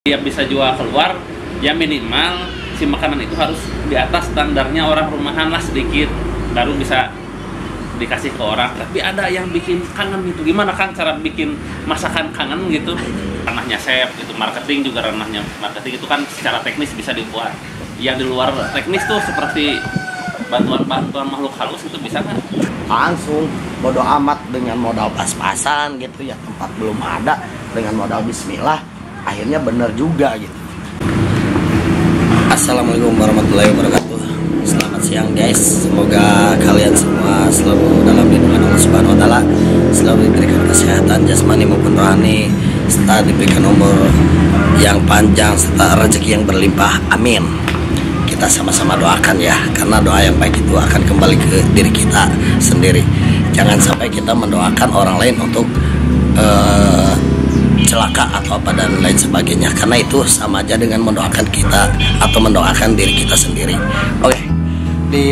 dia bisa jual keluar, ya minimal si makanan itu harus di atas standarnya orang rumahan lah sedikit, baru bisa dikasih ke orang. Tapi ada yang bikin kangen gitu. Gimana kan cara bikin masakan kangen gitu? Ranahnya chef, itu marketing juga ranahnya marketing itu kan secara teknis bisa dibuat. Yang di luar teknis tuh seperti bantuan makhluk halus itu bisa kan? Langsung bodo amat dengan modal pas-pasan gitu ya, tempat belum ada, dengan modal bismillah akhirnya bener juga gitu. Assalamualaikum warahmatullahi wabarakatuh. Selamat siang guys, semoga kalian semua selalu dalam lindungan Allah Subhanahu wa taala, selalu diberikan kesehatan jasmani maupun rohani, serta diberikan umur yang panjang serta rezeki yang berlimpah. Amin. Kita sama-sama doakan ya, karena doa yang baik itu akan kembali ke diri kita sendiri. Jangan sampai kita mendoakan orang lain untuk celaka atau apa dan lain sebagainya, karena itu sama aja dengan mendoakan kita atau mendoakan diri kita sendiri. Oke, di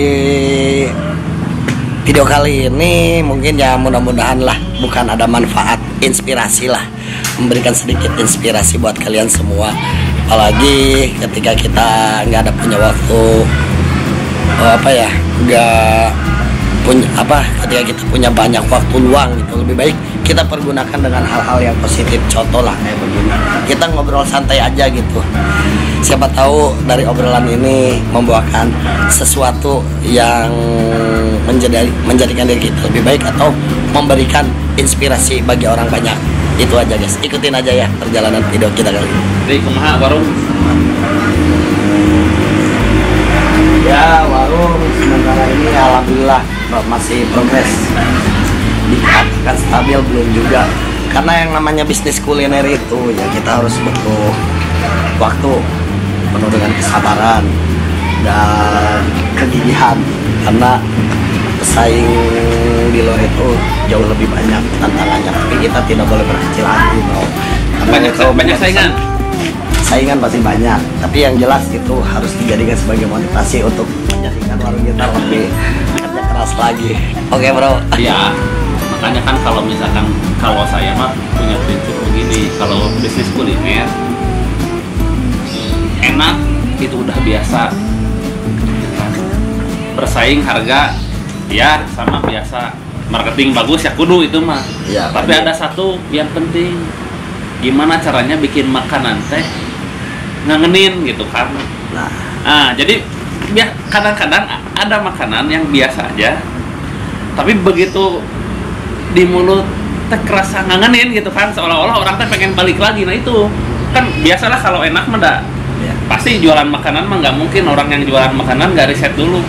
video kali ini mungkin ya mudah-mudahan lah bukan ada manfaat, inspirasi lah, memberikan sedikit inspirasi buat kalian semua. Apalagi ketika kita nggak ada punya waktu ketika kita punya banyak waktu luang gitu, lebih baik kita pergunakan dengan hal-hal yang positif. Contoh lah kayak begini, kita ngobrol santai aja gitu, siapa tahu dari obrolan ini membuahkan sesuatu yang menjadikan diri kita lebih baik atau memberikan inspirasi bagi orang banyak. Itu aja guys, ikutin aja ya perjalanan video kita kali ini. Jadi kumaha warung? Ya warung sementara ini alhamdulillah masih progres, dikatakan stabil belum juga, karena yang namanya bisnis kuliner itu ya kita harus butuh waktu penuh dengan kesabaran dan kegigihan, karena pesaing di luar itu jauh lebih banyak tantangannya, tapi kita tidak boleh berkecil hati bro. Banyak saingan pasti banyak, tapi yang jelas itu harus dijadikan sebagai motivasi untuk menjadikan warung kita lebih kerja keras lagi. Oke bro. Iya, makanya kan kalau saya mah punya prinsip begini, kalau bisnis kuliner enak itu udah biasa, bersaing harga ya sama biasa, marketing bagus ya kudu itu mah ya, tapi ada satu yang penting, gimana caranya bikin makanan teh ngangenin gitu kan. Nah jadi kadang-kadang ada makanan yang biasa aja tapi begitu di mulut teh kerasa ngangenin gitu kan, seolah-olah orang teh pengen balik lagi. Nah itu kan biasalah kalau enak mah ya. Pasti jualan makanan mah nggak mungkin orang yang jualan makanan nggak riset dulu,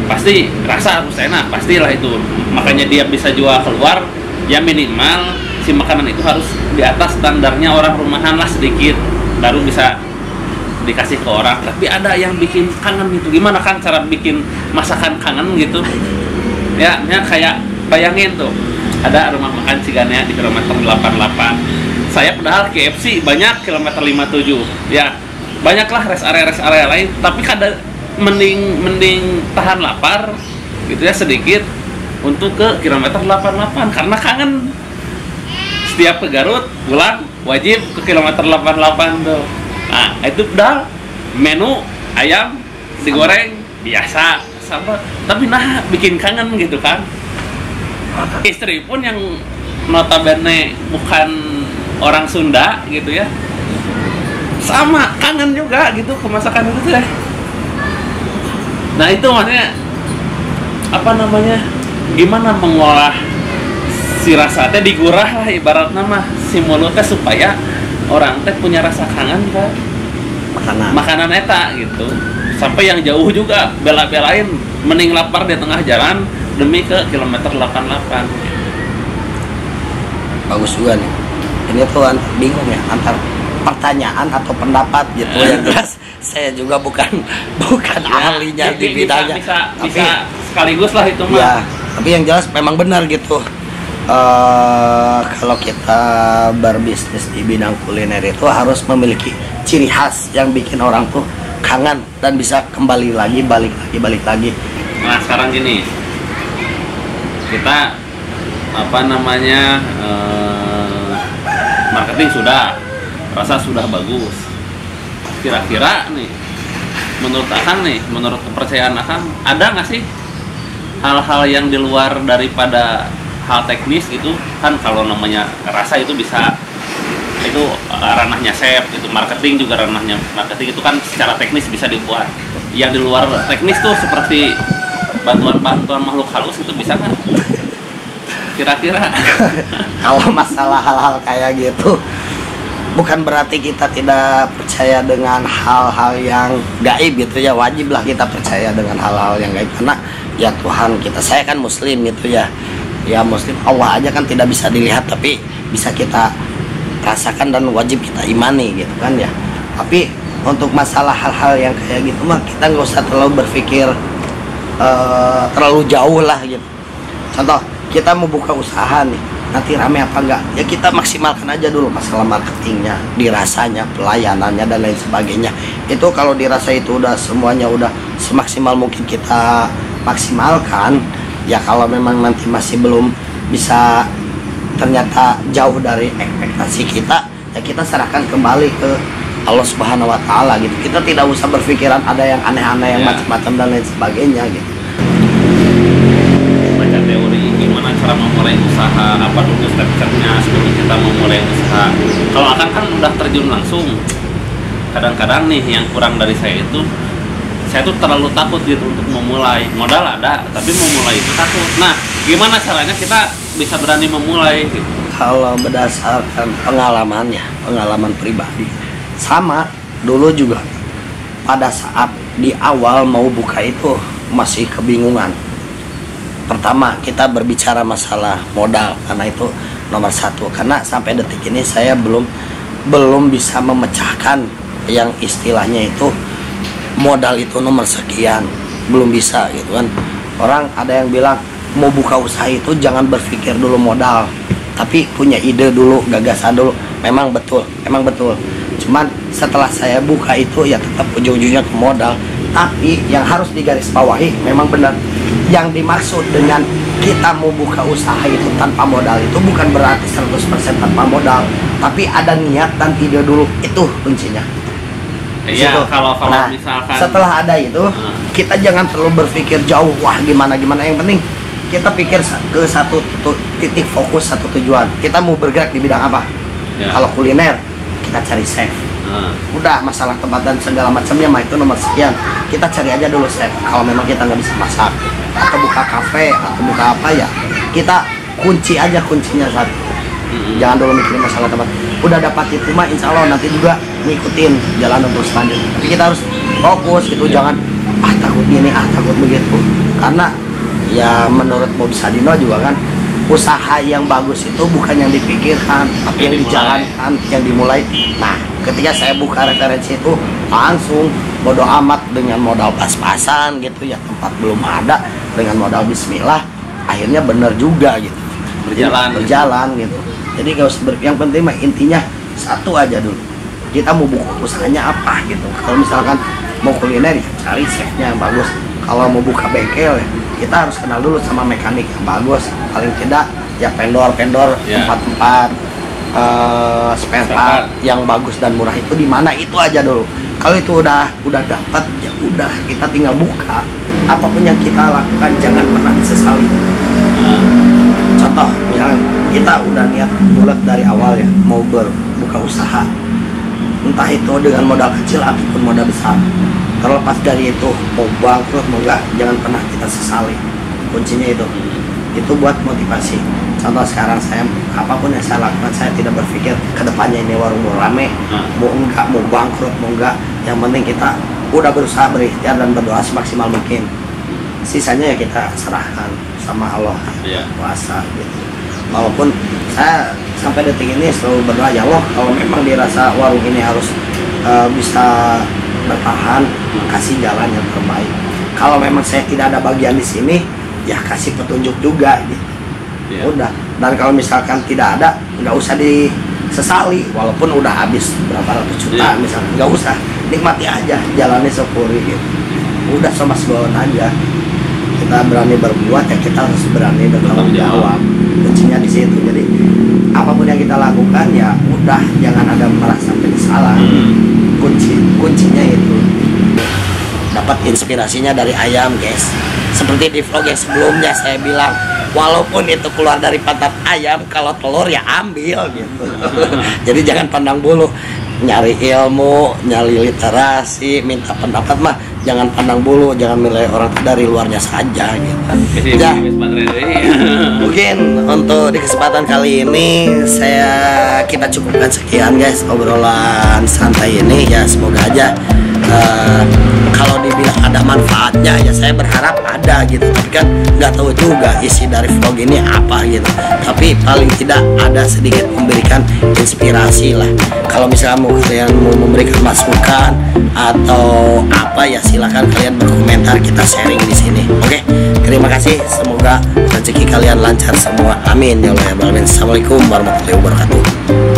pasti rasa harus enak, pastilah itu. Makanya dia bisa jual keluar, ya minimal si makanan itu harus di atas standarnya orang rumahan lah sedikit, baru bisa dikasih ke orang. Tapi ada yang bikin kangen gitu. Gimana kan cara bikin masakan kangen gitu ya kayak bayangin tuh, ada rumah makan Cigania di kilometer 88. Saya padahal KFC banyak kilometer 57 ya, banyaklah rest area lain, tapi kadang mending tahan lapar gitu ya sedikit untuk ke kilometer 88 karena kangen. Setiap ke Garut pulang wajib ke kilometer 88 tuh. Nah itu udah menu ayam digoreng biasa sama, tapi nah bikin kangen gitu kan. Istri pun yang notabene bukan orang Sunda gitu ya, sama kangen juga gitu ke masakan itu teh. Nah itu maksudnya gimana mengolah si rasa teh, digurah lah ibarat nama si mulutnya supaya orang teh punya rasa kangen ke makanan eta gitu. Sampai yang jauh juga bela-belain mending lapar di tengah jalan demi ke kilometer 88. Bagus juga nih. Ini tuh bingung ya antar pertanyaan atau pendapat gitu. Yang jelas saya juga bukan ya, ahlinya di bidangnya. Bisa sekaligus lah itu mah. Ya, tapi yang jelas memang benar gitu. Kalau kita berbisnis di bidang kuliner itu harus memiliki ciri khas yang bikin orang tuh kangen dan bisa kembali lagi, balik lagi. Nah sekarang gini, kita marketing sudah, rasa sudah bagus, kira-kira nih menurut Akang nih, menurut kepercayaan Akang, ada nggak sih hal-hal yang di luar daripada hal teknis itu? Kan kalau namanya rasa itu bisa, itu ranahnya chef, itu marketing juga ranahnya marketing, itu kan secara teknis bisa dibuat. Yang di luar teknis tuh seperti bantuan makhluk halus itu bisa kan? Kira-kira Kalau masalah hal-hal kayak gitu, bukan berarti kita tidak percaya dengan hal-hal yang gaib gitu ya. Wajiblah kita percaya dengan hal-hal yang gaib, karena ya Tuhan kita, saya kan muslim gitu ya. Ya muslim, Allah aja kan tidak bisa dilihat, tapi bisa kita rasakan dan wajib kita imani gitu kan ya. Tapi untuk masalah hal-hal yang kayak gitu mah kita nggak usah terlalu berpikir terlalu jauh lah gitu. Contoh, kita mau buka usaha nih, nanti rame apa enggak, ya kita maksimalkan aja dulu masalah marketingnya, dirasanya, pelayanannya dan lain sebagainya. Itu kalau dirasa itu udah semuanya udah semaksimal mungkin kita maksimalkan. Ya kalau memang nanti masih belum bisa, ternyata jauh dari ekspektasi kita, ya kita serahkan kembali ke Allah Subhanahu wa Ta'ala gitu. Kita tidak usah berpikiran ada yang aneh-aneh, yang macam-macam dan lain sebagainya gitu. Baca teori gimana cara memulai usaha, apa dulu step-stepnya sebelum kita memulai usaha. Kalau Akang kan udah terjun langsung. Kadang-kadang nih yang kurang dari saya itu, saya tuh terlalu takut gitu untuk memulai. Modal ada, tapi memulai itu takut. Nah, gimana caranya kita bisa berani memulai gitu? Kalau berdasarkan pengalamannya, pengalaman pribadi, sama dulu juga pada saat di awal mau buka itu masih kebingungan. Pertama kita berbicara masalah modal, karena itu nomor satu. Karena sampai detik ini saya belum bisa memecahkan yang istilahnya itu modal itu nomor sekian, belum bisa gitu kan. Orang ada yang bilang mau buka usaha itu jangan berpikir dulu modal, tapi punya ide dulu, gagasan dulu. Memang betul. Cuman setelah saya buka itu ya tetap ujung-ujungnya ke modal. Tapi yang harus digarisbawahi memang benar, yang dimaksud dengan kita mau buka usaha itu tanpa modal itu bukan berarti 100% tanpa modal, tapi ada niat dan ide dulu, itu kuncinya. Iya, kalau nah, misalkan setelah ada itu kita jangan terlalu berpikir jauh, wah gimana. Yang penting kita pikir ke satu titik fokus, satu tujuan. Kita mau bergerak di bidang apa? Kalau kuliner, kita cari chef. Udah masalah tempat dan segala macamnya mah itu nomor sekian. Kita cari aja dulu chef. Kalau memang kita nggak bisa masak, atau buka kafe, atau buka apa ya, kita kunci aja kuncinya satu. Jangan dulu mikirin masalah tempat. Udah dapat itu mah insya Allah nanti juga ngikutin jalan untuk selanjutnya. Tapi kita harus fokus gitu, jangan takut gini, takut begitu. Karena ya menurut Bob Sadino juga kan, usaha yang bagus itu bukan yang dipikirkan, tapi yang dijalankan, yang dimulai. Nah, ketika saya buka referensi itu langsung bodo amat dengan modal pas-pasan gitu ya, tempat belum ada, dengan modal bismillah, akhirnya bener juga gitu. Berjalan gitu. Jadi gak usah yang penting mah intinya satu aja dulu. Kita mau buka usahanya apa gitu. Kalau misalkan mau kuliner ya cari chefnya yang bagus. Kalau mau buka bengkel ya kita harus kenal dulu sama mekanik yang bagus. Paling tidak ya vendor tempat-tempat spare part yang bagus dan murah itu di mana, itu aja dulu. Kalau itu udah dapat ya udah, kita tinggal buka. Apapun yang kita lakukan jangan pernah disesali. Contoh, misalnya kita udah niat bulat dari awal ya mau berbuka usaha, entah itu dengan modal kecil ataupun modal besar. Terlepas dari itu mau bangkrut mau enggak, jangan pernah kita sesali. Kuncinya itu buat motivasi. Contoh sekarang saya, apapun yang saya lakukan, saya tidak berpikir kedepannya ini warung mau rame, mau enggak, mau bangkrut mau enggak. Yang penting kita udah berusaha, berikhtiar dan berdoa semaksimal mungkin. Sisanya ya kita serahkan sama Allah kuasa gitu. Walaupun saya sampai detik ini selalu berdoa, ya Allah kalau memang dirasa warung ini harus bisa bertahan, kasih jalan yang terbaik. Kalau memang saya tidak ada bagian di sini, ya kasih petunjuk juga gitu. Udah. Dan kalau misalkan tidak ada, nggak usah disesali, walaupun udah habis berapa ratus juta misalnya, nggak usah, nikmati aja, jalani syukuri gitu. Udah sama sebuah aja. Kita berani berbuat ya kita harus berani bertanggung jawab. Kuncinya di situ. Jadi apapun yang kita lakukan ya udah, jangan ada merasa penyesalan. Kunci inspirasinya dari ayam guys. Seperti di vlog yang sebelumnya saya bilang, walaupun itu keluar dari pantat ayam, kalau telur ya ambil gitu. Jadi jangan pandang bulu, nyari ilmu, nyari literasi, minta pendapat mah jangan pandang bulu, jangan nilai orang dari luarnya saja gitu. Ya, mungkin untuk di kesempatan kali ini kita cukupkan sekian guys obrolan santai ini ya. Semoga aja kalau dibilang ada manfaatnya ya saya berharap ada gitu, tapi kan nggak tahu juga isi dari vlog ini apa gitu, tapi paling tidak ada sedikit memberikan inspirasi lah. Kalau misalnya kalian mau memberikan masukan atau apa ya silakan kalian berkomentar, kita sharing di sini. Oke, terima kasih, semoga rezeki kalian lancar semua, amin ya Allah ya. Assalamualaikum warahmatullahi wabarakatuh.